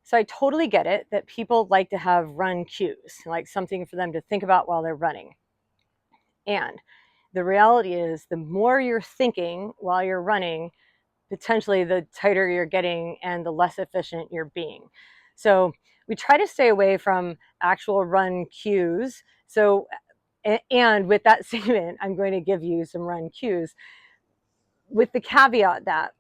So I totally get it that people like to have run cues, like something for them to think about while they're running. And the reality is, the more you're thinking while you're running, potentially the tighter you're getting and the less efficient you're being. So we try to stay away from actual run cues. So, and with that statement, I'm going to give you some run cues with the caveat that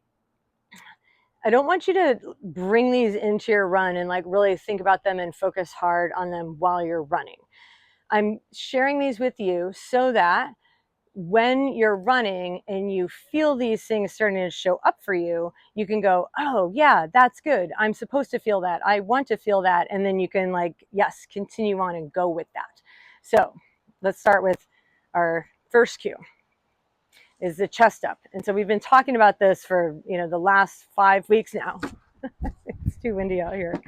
I don't want you to bring these into your run and like really think about them and focus hard on them while you're running. I'm sharing these with you so that when you're running and you feel these things starting to show up for you, you can go, oh yeah, that's good. I'm supposed to feel that. I want to feel that. And then you can like, yes, continue on and go with that. So let's start with our first cue is the chest up. And so we've been talking about this for, the last 5 weeks now. It's too windy out here.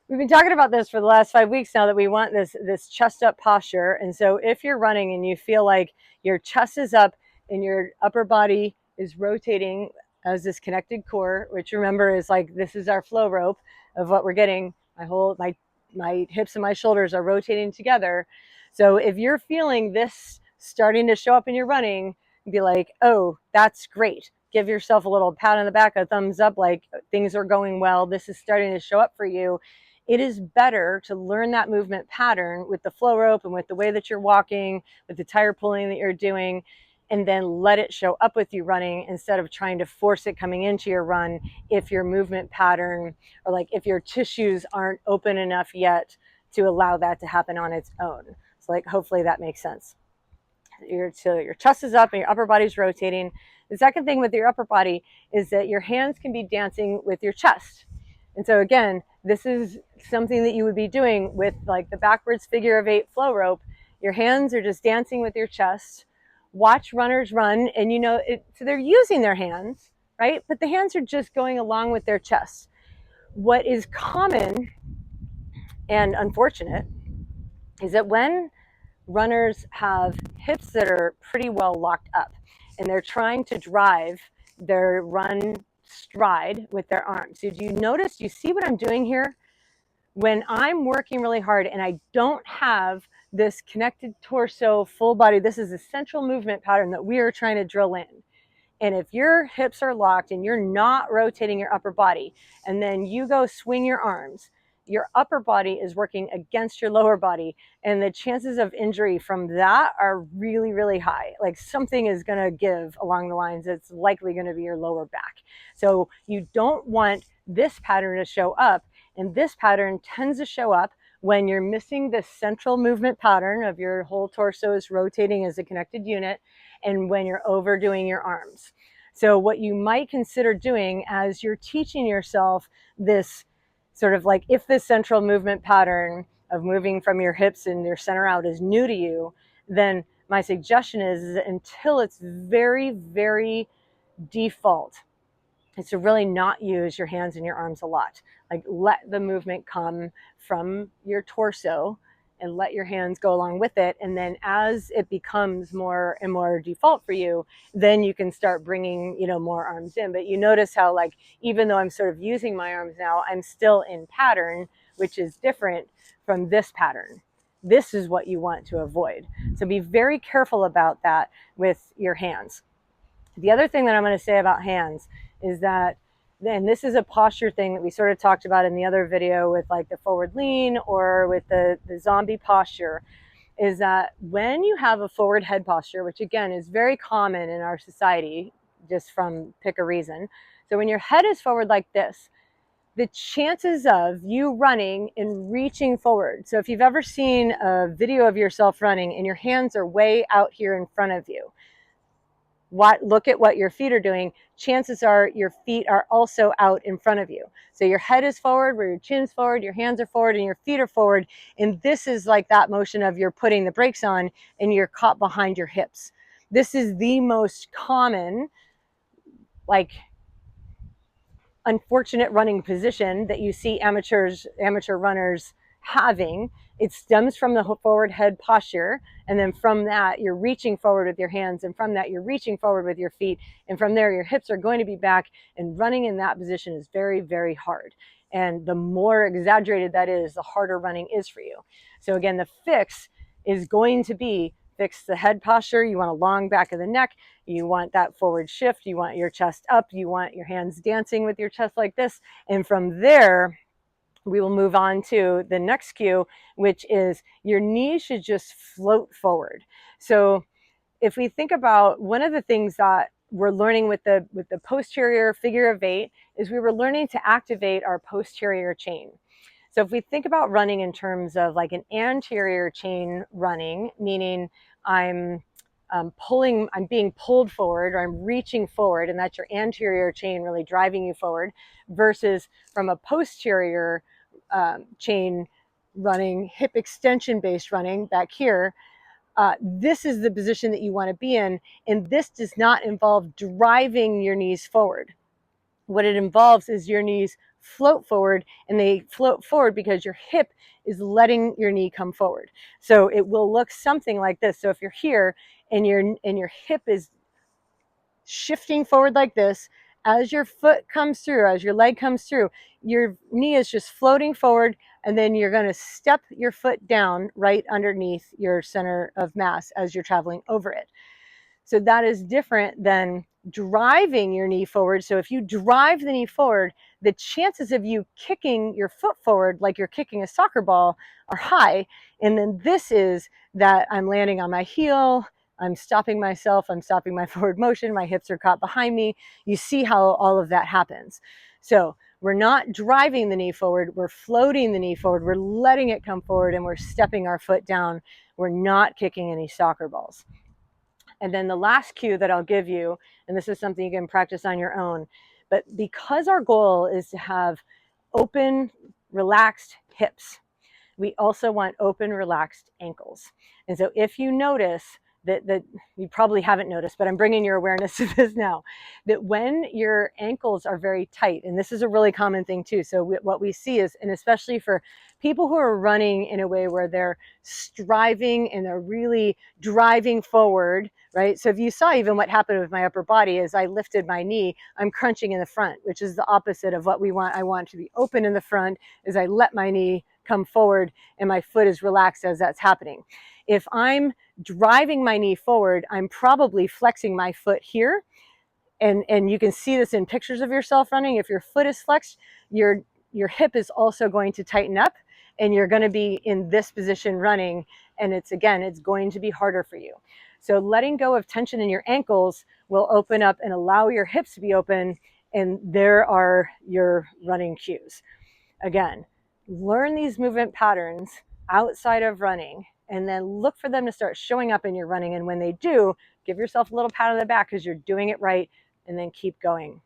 We've been talking about this for the last 5 weeks now, that we want this chest up posture. And so if you're running and you feel like your chest is up and your upper body is rotating as this connected core, which remember is like, this is our flow rope of what we're getting. My hips and my shoulders are rotating together. So if you're feeling this starting to show up in your running, be like, oh, that's great. Give yourself a little pat on the back, a thumbs up, like things are going well. This is starting to show up for you. It is better to learn that movement pattern with the flow rope and with the way that you're walking, with the tire pulling that you're doing, and then let it show up with you running instead of trying to force it coming into your run if your movement pattern or like if your tissues aren't open enough yet to allow that to happen on its own. So like hopefully that makes sense. So your chest is up and your upper body's rotating. The second thing with your upper body is that your hands can be dancing with your chest. And so again, this is something that you would be doing with like the backwards figure of 8 flow rope. Your hands are just dancing with your chest. Watch runners run and so they're using their hands, right? But the hands are just going along with their chest. What is common and unfortunate is that when runners have hips that are pretty well locked up and they're trying to drive their run stride with their arms. So do you see what I'm doing here? When I'm working really hard and I don't have this connected torso, full body, this is a central movement pattern that we are trying to drill in. And if your hips are locked and you're not rotating your upper body, and then you go swing your arms, your upper body is working against your lower body. And the chances of injury from that are really, really high. Like something is going to give along the lines. It's likely going to be your lower back. So you don't want this pattern to show up. And this pattern tends to show up when you're missing the central movement pattern of your whole torso is rotating as a connected unit, and when you're overdoing your arms. So what you might consider doing as you're teaching yourself this sort of like, if this central movement pattern of moving from your hips and your center out is new to you, then my suggestion is that until it's very, very default, is to really not use your hands and your arms a lot. Like let the movement come from your torso and let your hands go along with it. And then as it becomes more and more default for you, then you can start bringing, more arms in. But you notice how like, even though I'm sort of using my arms now, I'm still in pattern, which is different from this pattern. This is what you want to avoid. So be very careful about that with your hands. The other thing that I'm going to say about hands is that, and this is a posture thing that we sort of talked about in the other video with like the forward lean or with the zombie posture, is that when you have a forward head posture, which again is very common in our society, just from pick a reason. So when your head is forward like this, the chances of you running and reaching forward. So if you've ever seen a video of yourself running and your hands are way out here in front of you, look at what your feet are doing. Chances are your feet are also out in front of you. So your head is forward, where your chin's forward, your hands are forward, and your feet are forward. And this is like that motion of you're putting the brakes on and you're caught behind your hips. This is the most common, like, unfortunate running position that you see amateur runners having. It stems from the forward head posture, and then from that you're reaching forward with your hands, and from that you're reaching forward with your feet, and from there your hips are going to be back, and running in that position is very, very hard. And the more exaggerated that is, the harder running is for you. So again, the fix is going to be fix the head posture. You want a long back of the neck. You want that forward shift. You want your chest up. You want your hands dancing with your chest like this. And from there, we will move on to the next cue, which is your knees should just float forward. So if we think about one of the things that we're learning with the posterior figure of 8 is we were learning to activate our posterior chain. So if we think about running in terms of like an anterior chain running, meaning I'm I'm being pulled forward, or I'm reaching forward, and that's your anterior chain really driving you forward, versus from a posterior chain running, hip extension based running back here, this is the position that you want to be in. And this does not involve driving your knees forward. What it involves is your knees float forward, and they float forward because your hip is letting your knee come forward. So it will look something like this. So if you're here and your hip is shifting forward like this, as your foot comes through, as your leg comes through, your knee is just floating forward, and then you're going to step your foot down right underneath your center of mass as you're traveling over it. So that is different than driving your knee forward. So if you drive the knee forward, the chances of you kicking your foot forward like you're kicking a soccer ball are high. And then this is that I'm landing on my heel, I'm stopping myself, I'm stopping my forward motion, my hips are caught behind me. You see how all of that happens. So we're not driving the knee forward, we're floating the knee forward, we're letting it come forward, and we're stepping our foot down. We're not kicking any soccer balls. And then the last cue that I'll give you, and this is something you can practice on your own, but because our goal is to have open, relaxed hips, we also want open, relaxed ankles. And so if you notice that you probably haven't noticed, but I'm bringing your awareness to this now, that when your ankles are very tight, and this is a really common thing too. So what we see is, and especially for people who are running in a way where they're striving and they're really driving forward, right? So if you saw even what happened with my upper body as I lifted my knee, I'm crunching in the front, which is the opposite of what we want. I want to be open in the front as I let my knee come forward and my foot is relaxed as that's happening. If I'm driving my knee forward, I'm probably flexing my foot here. And you can see this in pictures of yourself running. If your foot is flexed, your hip is also going to tighten up, and you're going to be in this position running. And it's going to be harder for you. So letting go of tension in your ankles will open up and allow your hips to be open. And there are your running cues. Again, learn these movement patterns outside of running, and then look for them to start showing up in your running. And when they do, give yourself a little pat on the back because you're doing it right, and then keep going.